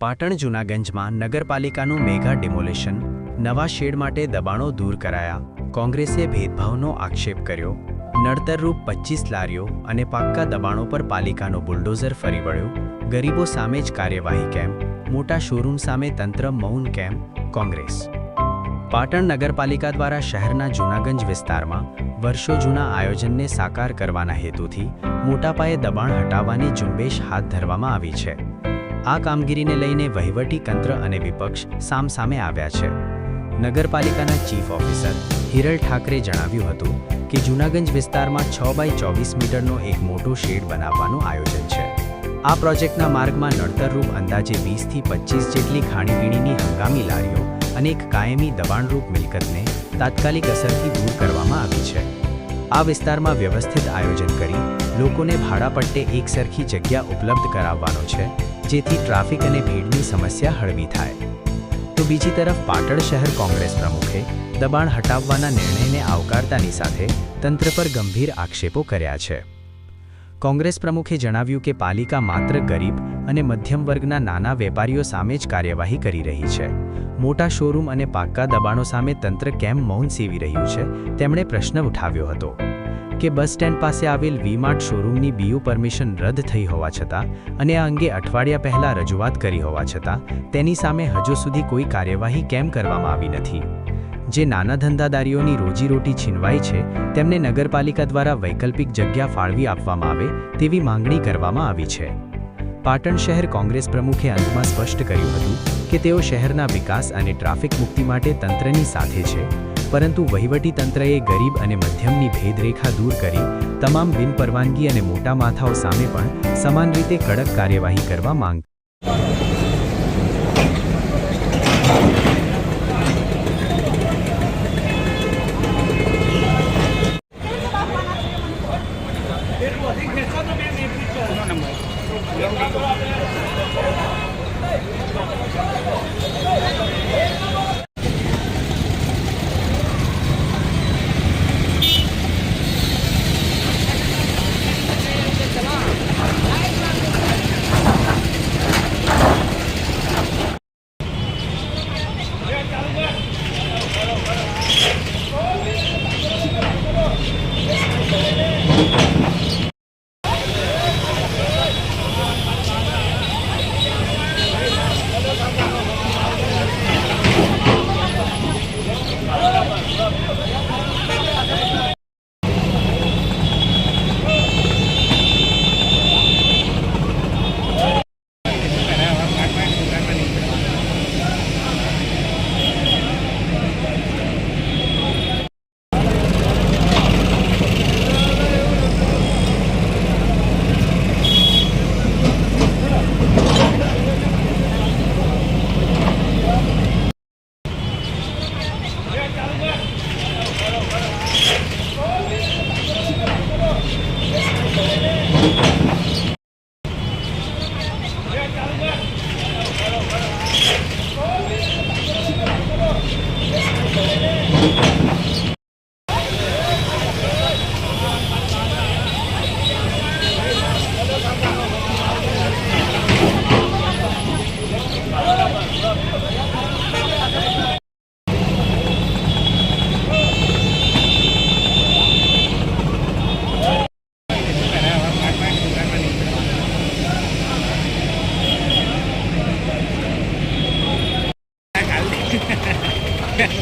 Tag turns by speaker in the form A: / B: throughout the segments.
A: Patan જૂનાગંજમાં નગરપાલિકાનું mega demolition, નવા shade માટે દબાણો દૂર કરાયા, કોંગ્રેસે ભેદભાવનો આક્ષેપ કર્યો, નડતરરૂપ 25 લારીઓ અને પાક્કા દબાણો પર પાલિકાનો બુલડોઝર ફરી વળ્યો, ગરીબો સામે જ કાર્યવાહી કેમ, મોટા શોરૂમ સામે તંત્ર મૌન કેમ, કોંગ્રેસ. પાટણ નગરપાલિકા દ્વારા શહેરના જૂનાગંજ વિસ્તારમાં વર્ષો જૂના આયોજનને સાકાર કરવાના હેતુથી મોટા પાયે દબાણ હટાવવાની ઝુંબેશ હાથ ધરવામાં આવી છે. આ કામગીરીને લઈને વહીવટી તંત્ર અને વિપક્ષ સામસામે આવ્યા છે. નગરપાલિકાના ચીફ ઓફિસર હિરલ ઠાકરે જણાવ્યું હતું કે જૂનાગંજ વિસ્તારમાં 6x24 મીટરનો એક મોટો શેડ બનાવવાનું આયોજન છે. આ પ્રોજેક્ટના માર્ગમાં નડતરરૂપ અંદાજે 20થી 25 જેટલી ખાણીપીણીની હંગામી લારીઓ અને એક કાયમી દબાણરૂપ મિલકતને તાત્કાલિક અસરથી દૂર કરવામાં આવી છે. આ વિસ્તારમાં વ્યવસ્થિત આયોજન કરી લોકોને ભાડા પટ્ટે એકસરખી જગ્યા ઉપલબ્ધ કરાવવાનો છે, જેથી ટ્રાફિક અને ભીડની સમસ્યા હળવી થાય. તો બીજી તરફ પાટણ શહેર કોંગ્રેસ પ્રમુખે દબાણ હટાવવાના નિર્ણયને આવકારતાની સાથે તંત્ર પર ગંભીર આક્ષેપો કર્યા છે. કોંગ્રેસ પ્રમુખે જણાવ્યું કે પાલિકા માત્ર ગરીબ અને મધ્યમ વર્ગના નાના વેપારીઓ સામે જ કાર્યવાહી કરી રહી છે. મોટા શોરૂમ અને પાક્કા દબાણો સામે તંત્ર કેમ મૌન સેવી રહ્યું છે, તેમણે પ્રશ્ન ઉઠાવ્યો હતો કે બસ સ્ટેન્ડ પાસે આવેલ વી-માર્ટ શોરૂમની બીયુ પરમિશન રદ થઈ હોવા છતાં અને આ અંગે અઠવાડિયા પહેલા રજૂઆત કરી હોવા છતાં તેની સામે હજુ સુધી કોઈ કાર્યવાહી કેમ કરવામાં આવી નથી. જે નાના ધંધાદારીઓની રોજીરોટી છીનવાઈ છે તેમને નગરપાલિકા દ્વારા વૈકલ્પિક જગ્યા ફાળવી આપવામાં આવે તેવી માંગણી કરવામાં આવી છે. પાટણ શહેર કોંગ્રેસ પ્રમુખે અંતમાં સ્પષ્ટ કર્યું હતું કે તેઓ શહેરના વિકાસ અને ટ્રાફિક મુક્તિ માટે તંત્રની સાથે છે, પરંતુ વહીવટી તંત્રએ ગરીબ અને મધ્યમની ભેદરેખા દૂર કરી તમામ બિનપરવાનગી અને મોટા માથાઓ સામે પણ સમાન રીતે કડક કાર્યવાહી કરવા માંગ.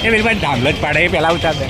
B: એ પેલી ભાઈ ડામલો જ પાડે એ પહેલાં ઉતાર દે.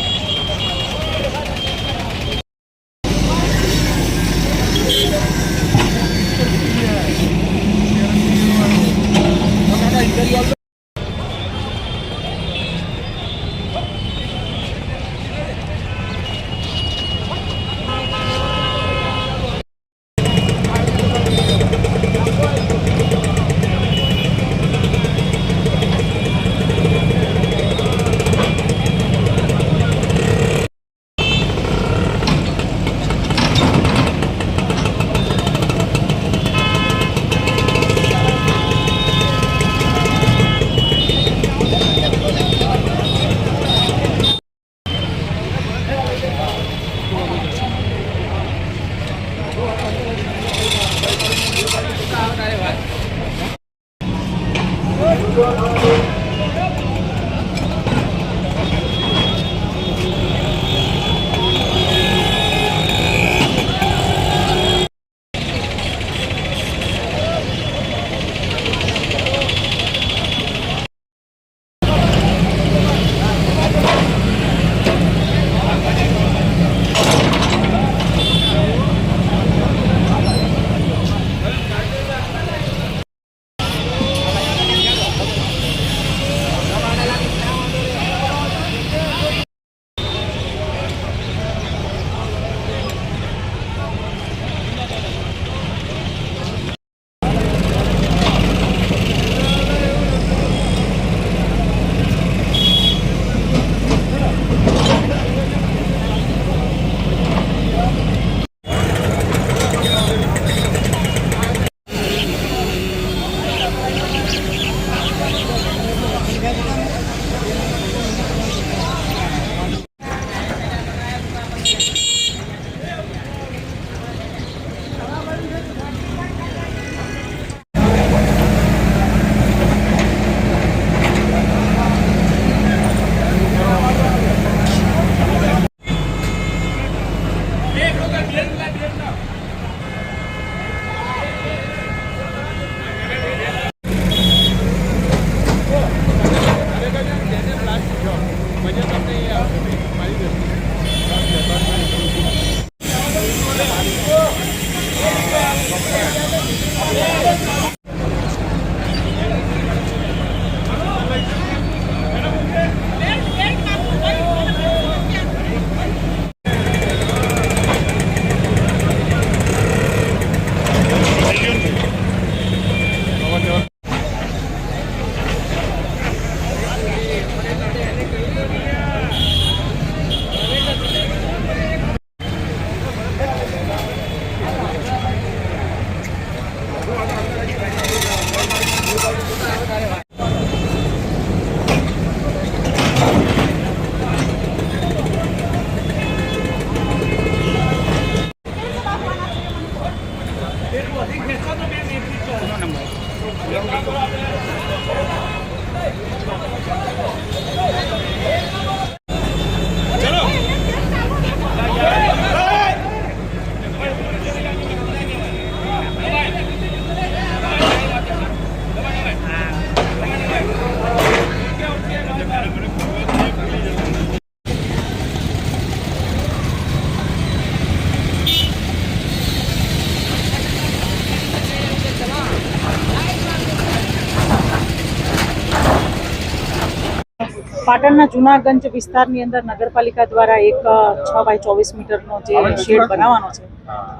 C: પાટણના જૂનાગંજ વિસ્તારની અંદર નગરપાલિકા દ્વારા એક 6x24 મીટરનો જે શેડ બનાવવાનો છે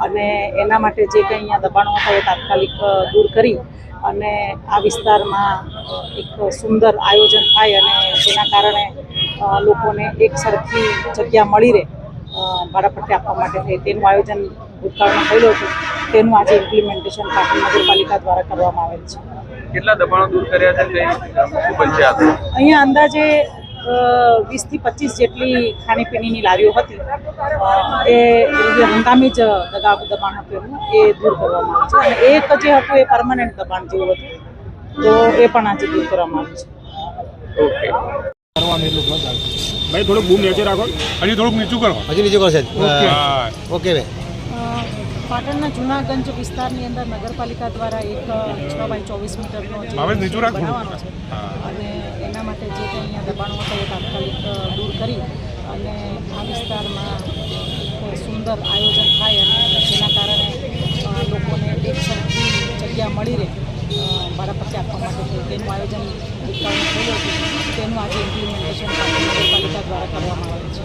C: અને એના માટે જે કંઈ અહીંયા દબાણો હતા એ તાત્કાલિક દૂર કરી અને આ વિસ્તારમાં એક સુંદર આયોજન થાય અને જેના કારણે લોકોને એક સરખી જગ્યા મળી રહે ભાડાપટ્ટી આપવા માટે થઈ તેનું આયોજન ભૂતકાળમાં થયેલું હતું. તેનું આજે ઇમ્પ્લિમેન્ટેશન પાટણ નગરપાલિકા દ્વારા કરવામાં આવેલ છે.
D: કેટલા દબાણો દૂર કર્યા છે તે શું બનશે
C: અહીંયા અંદાજે 20 થી 25 જેટલી ખાણીપીણીની લારીઓ હતી એ હંગામી જ દબાણ હતું એ દૂર કરવામાં આવે છે અને એક જે હતું એ પરમાનન્ટ દબાણ જેવું હતું તો એ પણ આજે દૂર કરવામાં આવે છે.
B: ભાઈ થોડુંક બૂમ નીચે રાખો, હજી થોડુંક નીચું કરો.
E: હજી નીચે કરો સાહેબ. ઓકે ભાઈ.
C: પાટણના જૂનાગંજ વિસ્તારની અંદર નગરપાલિકા દ્વારા એક 6x24 મીટરનો જે
B: હવે નીચું રાખો.
C: બનાવવાનો છે અને એના માટે જે કંઈ અહીંયા દબાણો હતા એ તાત્કાલિક દૂર કરી અને આ વિસ્તારમાં એક સુંદર આયોજન થાય અને જેના કારણે લોકોને એક સરખી જગ્યા મળી રહે ભાડાપટ્ટી આપવા માટે થઈ તેનું આયોજન ભૂતકાળમાં થયેલું હતું. તેનું આજે ઇમ્પ્લિમેન્ટેશન પાટણ નગરપાલિકા દ્વારા કરવામાં આવે છે.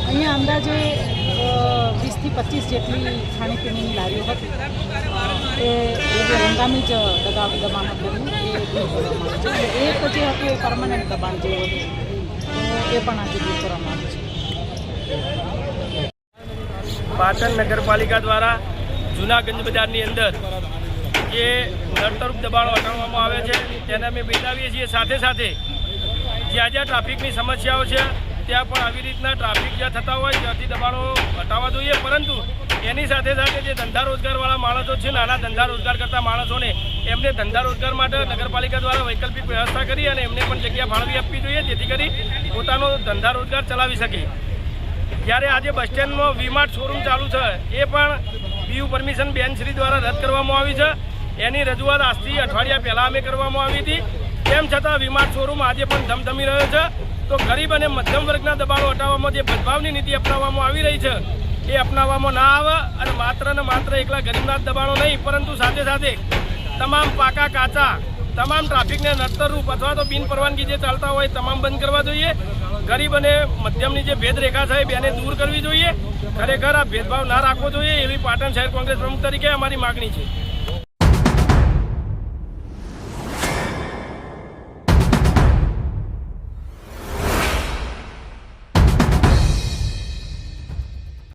C: અહીંયા અંદાજે 20 થી 25 જેટલી ખાણીપીણીની લારીઓ હતી એ હંગામી જ દબાણ હતું એ દૂર કરવામાં આવે છે અને એક જે હતું એ પરમાનન્ટ દબાણ જેવું હતું તો એ પણ આજે દૂર કરવામાં આવે છે.
F: પાટણ નગરપાલિકા દ્વારા જૂનાગંજ બજારની અંદર જે નડતરરૂપ દબાણો હટાવવામાં આવે છે તેને અમે બિરદાવીએ છીએ. સાથે સાથે જ્યાં જ્યાં ટ્રાફિકની સમસ્યાઓ છે ત્યાં પણ આવી રીતના ટ્રાફિક જ્યાં થતા હોય ત્યાંથી દબાણો હટાવવા જોઈએ, પરંતુ એની સાથે સાથે જે ધંધા રોજગારવાળા માણસો છે, નાના ધંધા રોજગાર કરતા માણસોને એમને ધંધા રોજગાર માટે નગરપાલિકા દ્વારા વૈકલ્પિક વ્યવસ્થા કરી અને એમને પણ જગ્યા ફાળવી આપવી જોઈએ જેથી કરી પોતાનો ધંધા રોજગાર ચલાવી શકે. જ્યારે આજે બસ સ્ટેન્ડમાં વી-માર્ટ શોરૂમ ચાલુ છે એ પણ બીયુ પરમિશન બેનશ્રી દ્વારા રદ કરવામાં આવી છે. એની રજૂઆત આજથી અઠવાડિયા પહેલાં અમે કરવામાં આવી હતી. તેમ છતાં વી-માર્ટ શોરૂમ આજે પણ ધમધમી રહ્યો છે. તો ગરીબ અને મધ્યમ વર્ગના દબાણો હટાવવામાં જે ભેદભાવની નીતિ અપનાવવામાં આવી રહી છે એ અપનાવવામાં ના આવે અને માત્ર ને માત્ર એકલા ગરીબના જ દબાણો નહીં, પરંતુ સાથે સાથે તમામ પાકા કાચા તમામ ટ્રાફિકને નડતરરૂપ અથવા તો બિન પરવાનગી જે ચાલતા હોય તમામ બંધ કરવા જોઈએ. ગરીબ અને મધ્યમની જે ભેદરેખા છે બેને દૂર કરવી જોઈએ. ખરેખર આ ભેદભાવ ના રાખવો જોઈએ એવી પાટણ શહેર કોંગ્રેસ પ્રમુખ તરીકે અમારી માગણી છે.